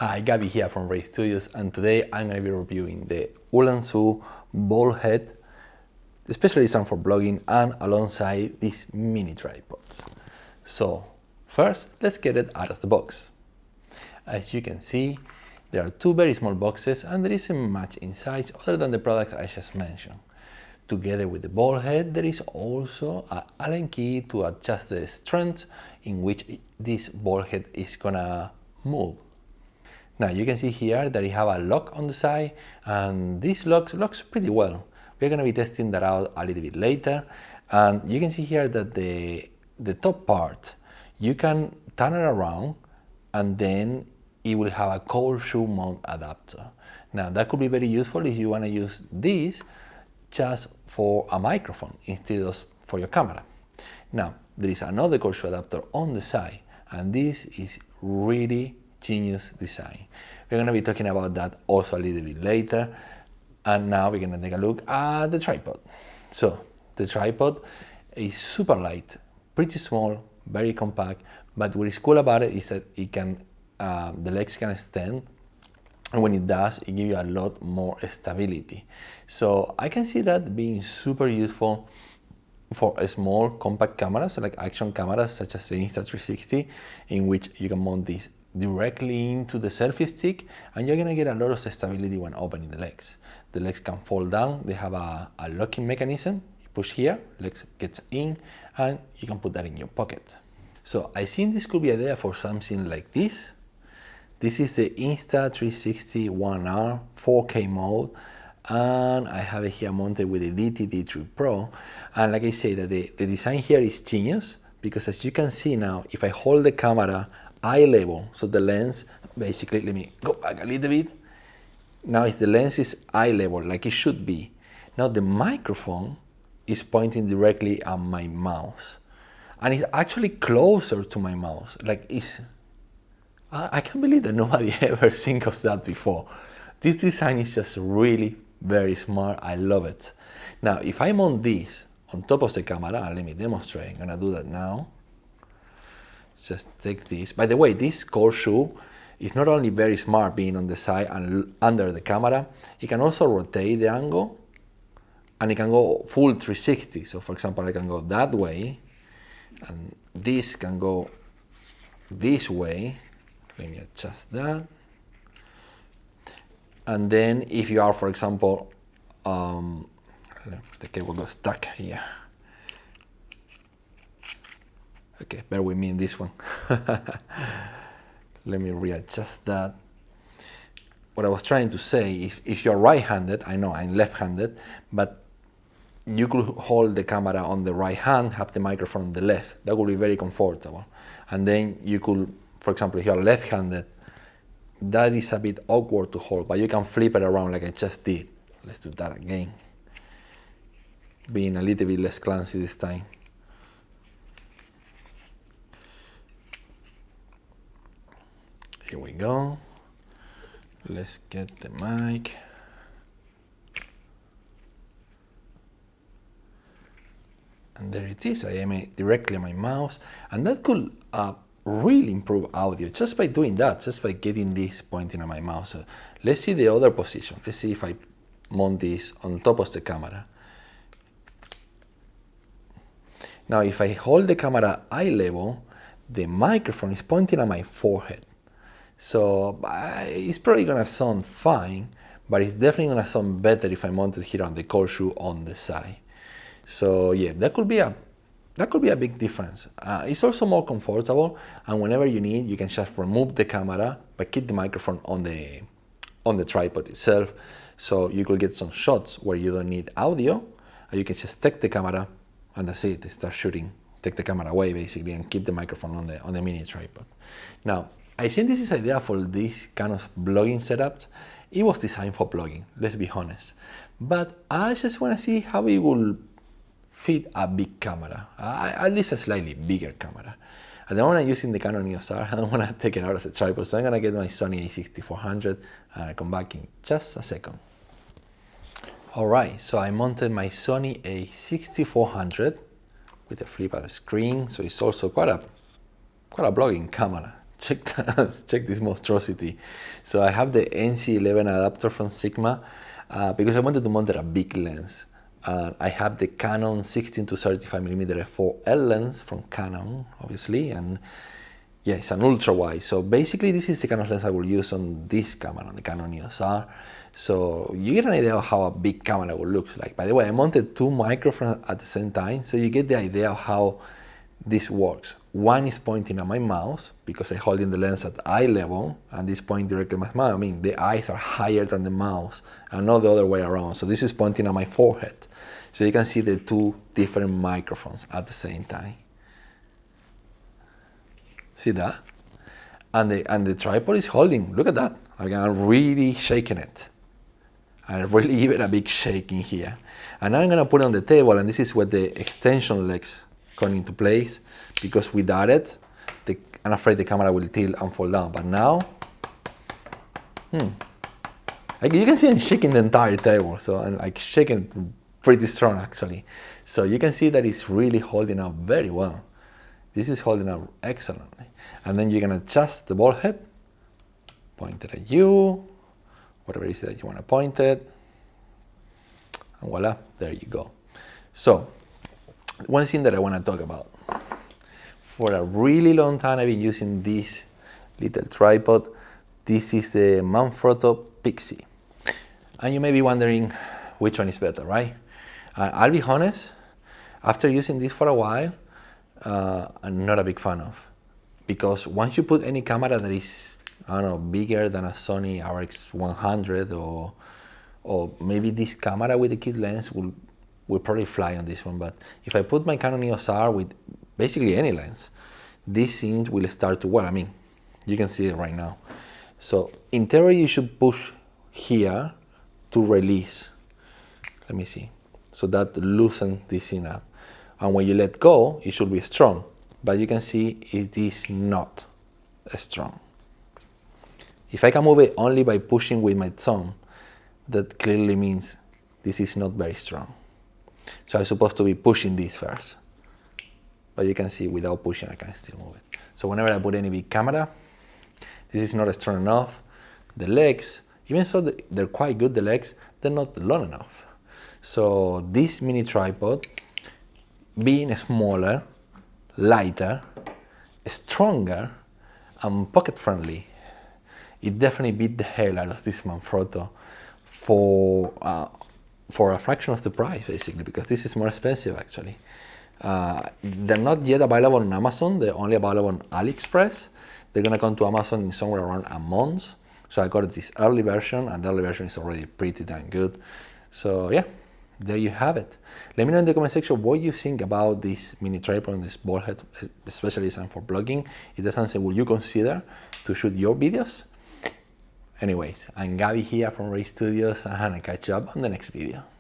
Hi, Gabby here from Ray Studios, and today I'm going to be reviewing the Ulanzi ball head, especially designed for vlogging, and alongside these mini tripods. So first, let's get it out of the box. As you can see, there are two very small boxes and there isn't much in size other than the products I just mentioned. Together with the ball head, there is also an Allen key to adjust the strength in which this ball head is gonna move. Now you can see here that you have a lock on the side, and this locks pretty well. We're going to be testing that out a little bit later, and you can see here that the top part, you can turn it around and then it will have a cold shoe mount adapter. Now that could be very useful if you want to use this just for a microphone instead of for your camera. Now there is another cold shoe adapter on the side, and this is really genius design. We're going to be talking about that also a little bit later, and now we're going to take a look at the tripod. So the tripod is super light, pretty small, very compact, but what is cool about it is that it can the legs can extend, and when it does, it gives you a lot more stability. So I can see that being super useful for a small compact cameras like action cameras such as the Insta360, in which you can mount this directly into the selfie stick, and you're gonna get a lot of stability when opening the legs. The legs can fold down, they have a locking mechanism. You push here, legs gets in, and you can put that in your pocket. So I think this could be a idea for something like this. This is the Insta360 1R 4K mode, and I have it here mounted with the DT-D3 Pro. And like I say, that the design here is genius, because as you can see now, if I hold the camera eye level, so the lens, basically, let me go back a little bit. Now if the lens is eye level, like it should be, now the microphone is pointing directly at my mouse. And it's actually closer to my mouse. Like I can't believe that nobody ever think of that before. This design is just really very smart. I love it. Now, if I mount this on top of the camera, let me demonstrate. I'm gonna do that now. Just take this. By the way, this cold shoe is not only very smart being on the side and under the camera, it can also rotate the angle, and it can go full 360. So for example, I can go that way, and this can go this way. Let me adjust that. And then if you are, for example, the cable got stuck here. Okay, bear with me in this one. Let me readjust that. What I was trying to say, if you're right-handed, I know I'm left-handed, but you could hold the camera on the right hand, have the microphone on the left. That would be very comfortable. And then you could, for example, if you're left-handed, that is a bit awkward to hold, but you can flip it around like I just did. Let's do that again. Being a little bit less clumsy this time. Here we go. Let's get the mic. And there it is. I aim it directly at my mouse, and that could really improve audio just by doing that, just by getting this pointing at my mouse. So let's see the other position. Let's see if I mount this on top of the camera. Now, if I hold the camera eye level, the microphone is pointing at my forehead. So it's probably gonna sound fine, but it's definitely gonna sound better if I mount it here on the cold shoe on the side. So yeah, that could be a big difference. It's also more comfortable, and whenever you need, you can just remove the camera but keep the microphone on the tripod itself. So you could get some shots where you don't need audio, and you can just take the camera and that's it. Start shooting, take the camera away basically, and keep the microphone on the mini tripod. Now, I think this is idea for this kind of vlogging setups. It was designed for vlogging, let's be honest. But I just want to see how it will fit a big camera, at least a slightly bigger camera. At the moment I'm using the Canon EOS R, I don't want to take it out of the tripod, so I'm going to get my Sony a6400 and I'll come back in just a second. Alright, so I mounted my Sony a6400 with a flip-up screen, so it's also quite a vlogging camera. check this monstrosity. So I have the NC11 adapter from Sigma because I wanted to mount a big lens. I have the Canon 16 to 35mm f4L lens from Canon, obviously, and yeah, it's an ultra wide. So basically this is the kind of lens I will use on this camera, on the Canon EOS R. So you get an idea of how a big camera will look like. By the way, I mounted two microphones at the same time, so you get the idea of how this works. One is pointing at my mouse because I'm holding the lens at eye level, and this point directly at my mouth. I mean, the eyes are higher than the mouse and not the other way around. So this is pointing at my forehead. So you can see the two different microphones at the same time. See that? And the tripod is holding. Look at that. I'm really shaking it. I really give it a big shake in here. And now I'm gonna put it on the table, and this is where the extension legs come into place, because without it, I'm afraid the camera will tilt and fall down. But now, like you can see I'm shaking the entire table, so I'm like shaking pretty strong actually. So you can see that it's really holding up very well. This is holding up excellently. And then you're gonna adjust the ball head, point it at you, whatever it is that you want to point it, and voila, there you go. So, one thing that I want to talk about. For a really long time I've been using this little tripod. This is the Manfrotto Pixie. And you may be wondering which one is better, right? I'll be honest, after using this for a while, I'm not a big fan of. Because once you put any camera that is, I don't know, bigger than a Sony RX100 or maybe this camera with the kit lens will probably fly on this one. But if I put my Canon EOS R with basically any lens, this thing will start to work. I mean, you can see it right now. So in theory, you should push here to release. Let me see. So that loosens this thing up. And when you let go, it should be strong. But you can see it is not strong. If I can move it only by pushing with my thumb, that clearly means this is not very strong. So I'm supposed to be pushing this first. But you can see without pushing, I can still move it. So whenever I put any big camera, this is not strong enough. The legs, even so they're quite good, the legs, they're not long enough. So this mini tripod, being smaller, lighter, stronger, and pocket friendly, it definitely beat the hell out of this Manfrotto for a fraction of the price, basically, because this is more expensive actually. They're not yet available on Amazon, they're only available on AliExpress. They're gonna come to Amazon in somewhere around a month. So I got this early version, and the early version is already pretty damn good. So yeah, there you have it. Let me know in the comment section what you think about this mini tripod and this ball head, especially designed for vlogging. Is that something will you consider to shoot your videos? Anyways, I'm Gabby here from Ray Studios, and I'll catch you up on the next video.